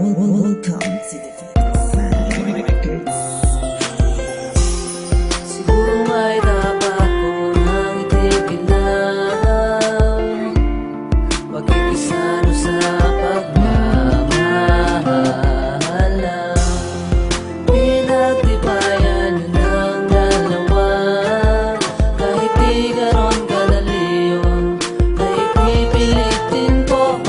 Welcome to the family. Siguro may dapat ko nang itigilaw, pagkikisano sa pagmamahalan. Pinagtibayan yun ang dalawa, kahit di ganon kadali yun, ay pipilitin ko.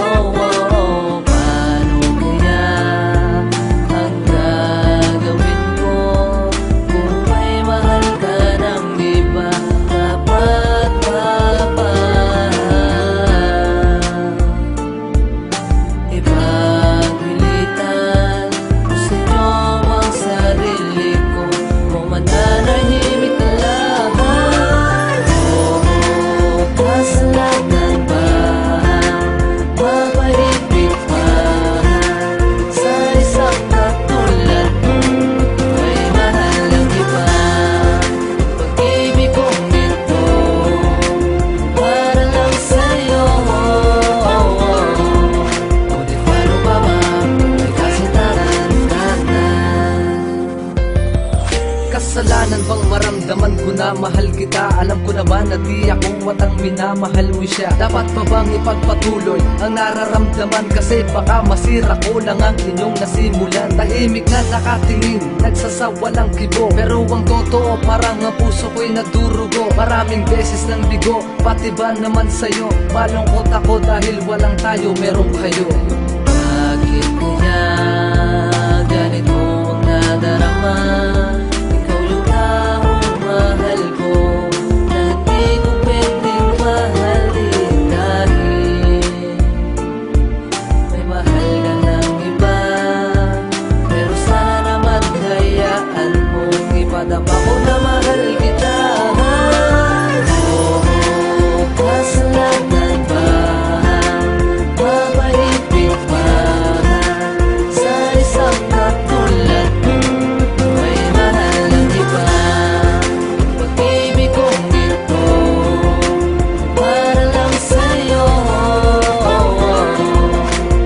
Kasalanan bang maramdaman ko na mahal kita? Alam ko naman na di ako watang minamahal mo siya. Dapat pa bang ipagpatuloy ang nararamdaman? Kasi baka masira ko lang ang inyong nasimulan. Tahimik na nakatingin, nagsasawalang kibo, pero ang totoo parang ang puso ko'y nadurugo. Maraming beses nang bigo, pati ba naman sa'yo? Malungkot ako dahil walang tayo, merong kayo. Bakit kaya ganito ang nadarama? Padama ko na mahal kita. Kasalanan ba? Mapahigpit ba? Sa isang katulad mo, may mahal ng iba. Pag-ibig kong ito, para lang sa'yo.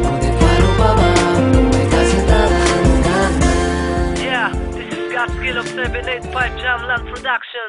Ngunit paano pa ba? May kasalanan ka na. Yeah, this is God's Skill of 785 Jamland Production.